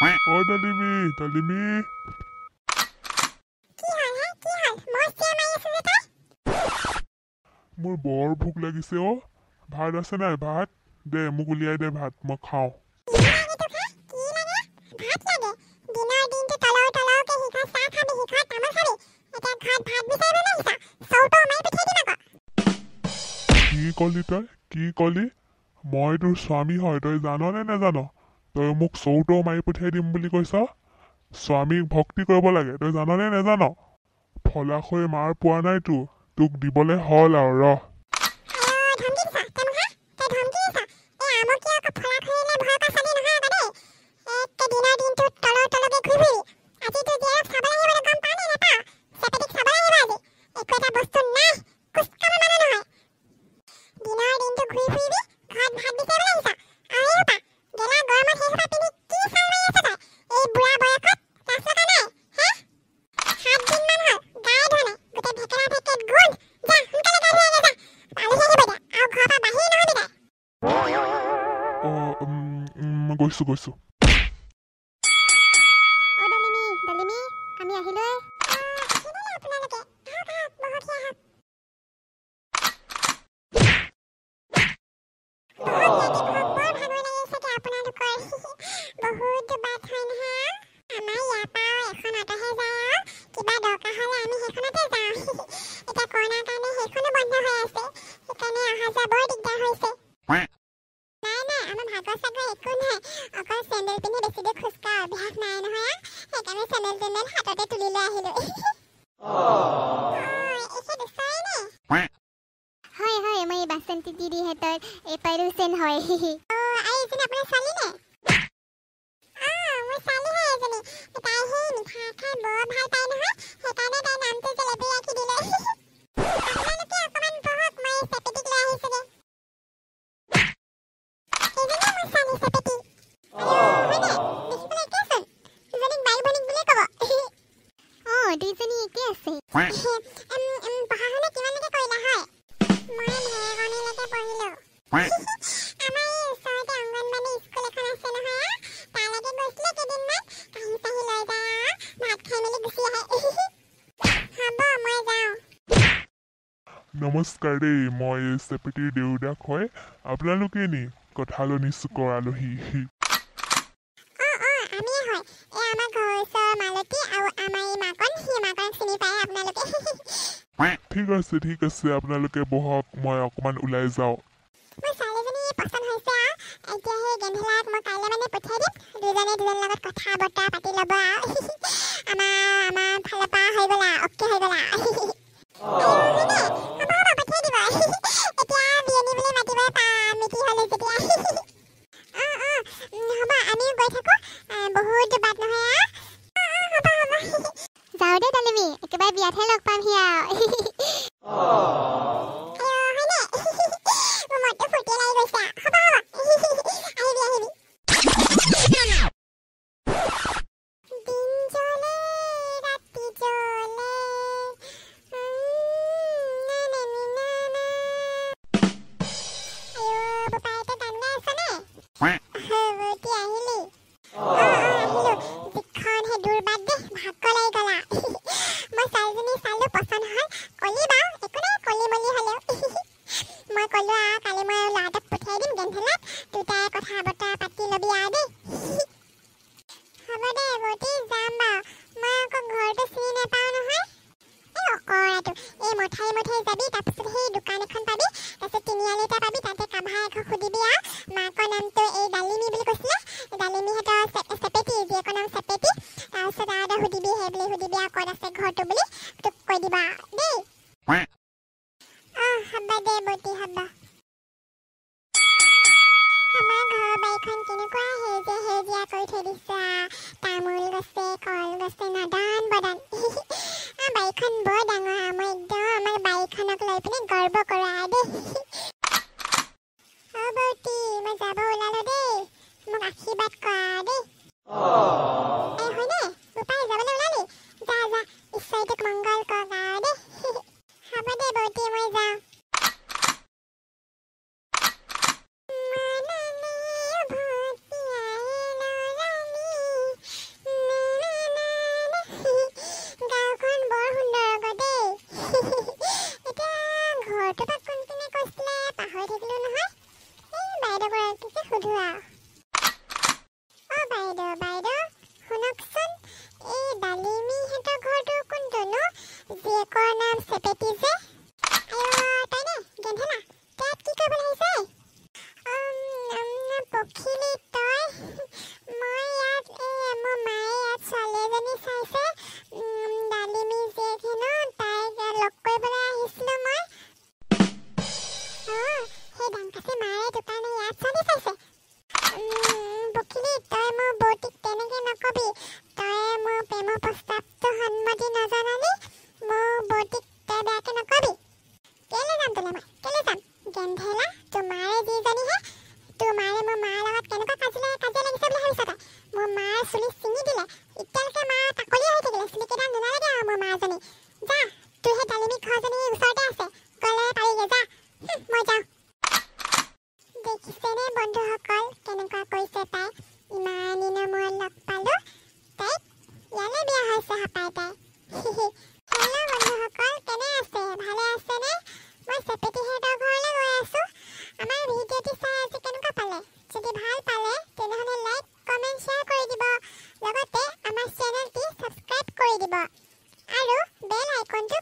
Oh, Dalimi, Dalimi. মোৰ বৰ ভোক লাগিছে অ ভাত আছে নাই ভাত দে মোক উলিয়াই দে ভাত মই খাওঁ কি কলি তই কি কলি মই তোৰ স্বামী হয় তই জান নে নাজান তই মোক চৌটো মাৰি পঠিয়াই দিম বুলি কৈছ স্বামীক ভক্তি কৰিব লাগে তই জান নে নাজান ফলাশৈ মাৰ পোৱা নাই তোক দিবলে হল আৰু ৰহ গৈছো নমস্কাৰ দেই মই চেপেটিৰ দেউতাক হয় আপোনালোকে নি কথালৈ নিশ্চুক আলহী ঠিক আছে আপোনালোকে বহক মই অকমান ওলাই যাওঁ তই মোৰ বৌটিক তেনেকে নকবি তই মোৰ প্ৰেমৰ প্ৰস্তাৱটো সন্মতি নজনালি মোৰ বৌটিক তই বেয়াকে নকবি কেলে যাম তোলে মই কেলে যাম গেন্ধেলা তোমাৰে যিজনীহে তোমাৰে মোৰ মাৰ লগত কেনেকুৱা কাজিয়া লাগিছে বুলি ভাবিছ তই মোৰ মাৰ চুলি ছিঙি দিলে এতিয়ালৈকে মা তাকলীয়া হৈ থাকিলে চুলি কেইটা নালাগে আৰু মোৰ মাৰজনী যা তোৰ সেই ডালিমি ঘৰজনী ওচৰতে আছে গ'লে পাৰিগে যা মই যাওঁ দেখিছেনে বন্ধুসকল কেনেকুৱা কৰিছে তাই ইমান দিনৰ মূৰত লগ পালো তাইক ইয়ালৈ বিয়া হৈছে হাপাই তাই হেল্ল' বন্ধুসকল কেনে আছে ভালে আছেনে মই চেপেটিহঁতৰ ঘৰলৈ গৈ আছোঁ আমাৰ ভিডিঅ'টি চাই আজি কেনেকুৱা পালে যদি ভাল পালে তেনেহ'লে লাইক কমেণ্ট শ্বেয়াৰ কৰি দিব লগতে আমাৰ চেনেলটি ছাবস্ক্ৰাইব কৰি দিব আৰু বেল আইকনটো